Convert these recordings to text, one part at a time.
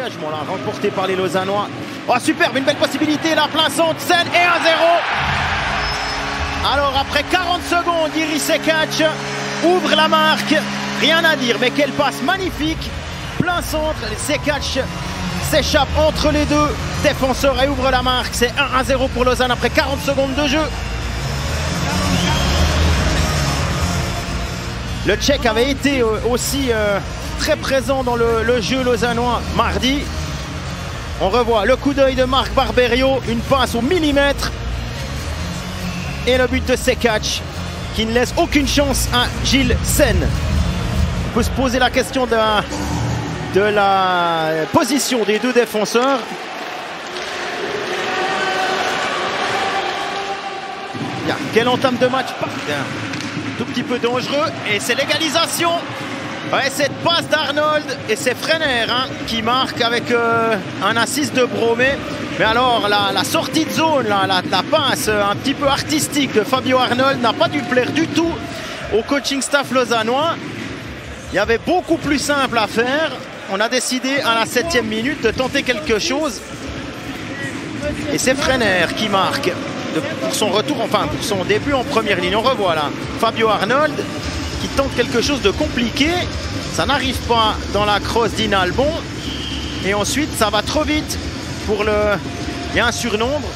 dégagement là, remporté par les Lausannois. Oh superbe, une belle possibilité là, plein centre, Sen et 1-0. Alors après 40 secondes, Jiří Sekac ouvre la marque. Rien à dire, mais quelle passe magnifique. Plein centre, Sekac s'échappe entre les deux défenseurs et ouvre la marque. C'est 1-0 pour Lausanne après 40 secondes de jeu. Le Tchèque avait été aussi très présent dans le jeu lausannois mardi. On revoit le coup d'œil de Marc Barberio, une passe au millimètre. Et le but de Sekac qui ne laisse aucune chance à Gilles Sen. On peut se poser la question de la position des deux défenseurs. Quelle entame de match, tout petit peu dangereux et c'est l'égalisation. Ouais, cette passe d'Arnold et c'est Frenner qui marque avec un assist de Bromé. Mais alors la sortie de zone, la passe un petit peu artistique de Fabio Arnold n'a pas dû plaire du tout au coaching staff lausannois. Il y avait beaucoup plus simple à faire. On a décidé à la 7e minute de tenter quelque chose. Et c'est Frenner qui marque pour son retour, enfin pour son début en première ligne. On revoit là Fabio Arnold qui tente quelque chose de compliqué. Ça n'arrive pas dans la crosse d'Inalbon. Et ensuite, ça va trop vite pour le... Il y a un surnombre.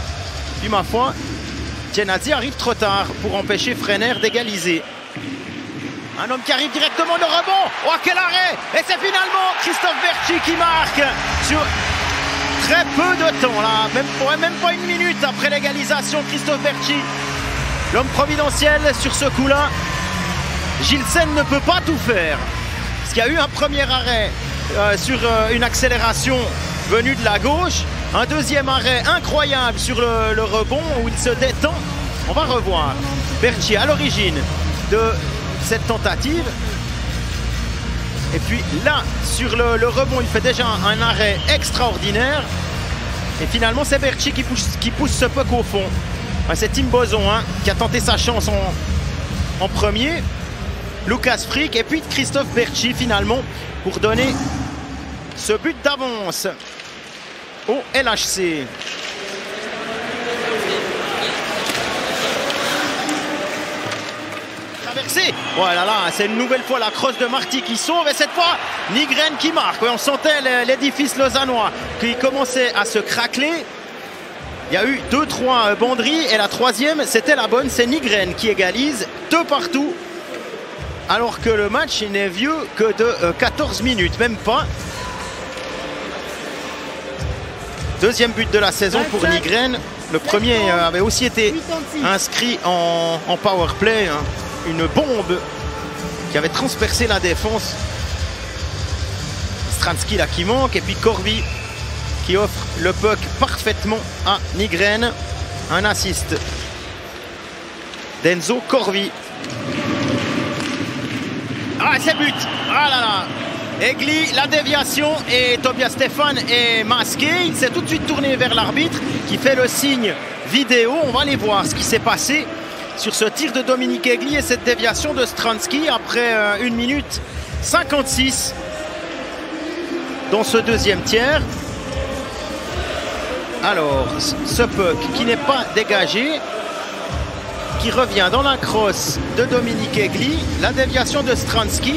Puis ma foi, Genadzi arrive trop tard pour empêcher Frenner d'égaliser. Un homme qui arrive directement, le rebond. Oh, quel arrêt! Et c'est finalement Christophe Berchi qui marque sur très peu de temps, là. Même pas une minute après l'égalisation, Christophe Berchi. L'homme providentiel sur ce coup-là. Gilles Sen ne peut pas tout faire. Parce qu'il y a eu un premier arrêt sur une accélération venue de la gauche. Un deuxième arrêt incroyable sur le rebond où il se détend. On va revoir Berchi à l'origine de cette tentative. Et puis là, sur le rebond, il fait déjà un arrêt extraordinaire. Et finalement, c'est Berchi qui pousse ce puck au fond. C'est Tim Boson qui a tenté sa chance en premier. Lucas Frick et puis Christophe Berchi finalement pour donner ce but d'avance au LHC. Traversé. Voilà, là, c'est une nouvelle fois la crosse de Marty qui sauve et cette fois Nygren qui marque. Ouais, on sentait l'édifice lausannois qui commençait à se craqueler. Il y a eu 2-3 banderies et la troisième, c'était la bonne, c'est Nygren qui égalise 2 partout. Alors que le match n'est vieux que de 14 minutes, même pas. Deuxième but de la saison pour Nygren. Le premier avait aussi été inscrit en power play. Une bombe qui avait transpercé la défense. Stransky là qui manque et puis Corvi qui offre le puck parfaitement à Nygren. Un assist d'Enzo Corvi. Ah, c'est but! Ah là là! Egli, la déviation et Tobias Stefan est masqué. Il s'est tout de suite tourné vers l'arbitre qui fait le signe vidéo. On va aller voir ce qui s'est passé sur ce tir de Dominique Egli et cette déviation de Stransky après 1 minute 56 dans ce deuxième tiers. Alors, ce puck qui n'est pas dégagé, qui revient dans la crosse de Dominique Egli, la déviation de Stransky.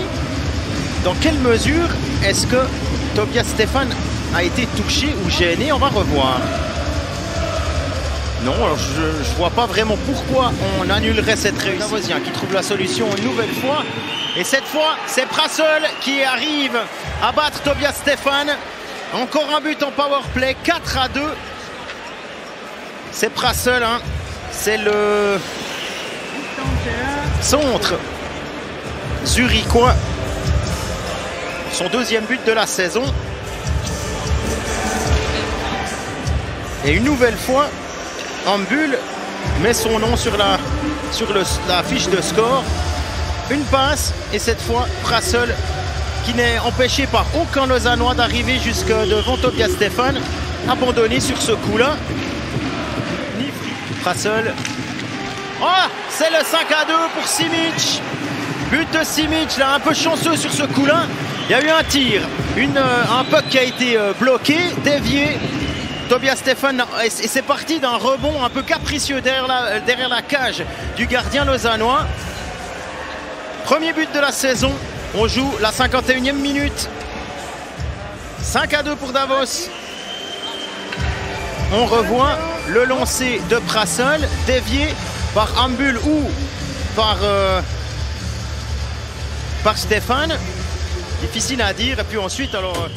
Dans quelle mesure est-ce que Tobias Stefan a été touché ou gêné? On va revoir. Non, alors je ne vois pas vraiment pourquoi on annulerait cette réussite. Lavozien qui trouve la solution une nouvelle fois. Et cette fois, c'est Prassel qui arrive à battre Tobias Stefan. Encore un but en power play, 4-2. C'est Prassel, c'est le centre zurichois. Son deuxième but de la saison. Et une nouvelle fois, Ambul met son nom sur la fiche de score. Une passe et cette fois Prassel qui n'est empêché par aucun Lausannois d'arriver jusque devant Tobias Stefan. Abandonné sur ce coup-là. Prassel. Oh, c'est le 5-2 pour Simic. But de Simic, là, un peu chanceux sur ce coup-là. Il y a eu un tir Un puck qui a été bloqué, dévié. Tobias Stephan, et c'est parti d'un rebond un peu capricieux derrière la cage du gardien lausannois. Premier but de la saison. On joue la 51e minute. 5-2 pour Davos. On revoit le lancer de Prassel, dévié par Ambul ou par Stephan. Difficile à dire. Et puis ensuite, alors...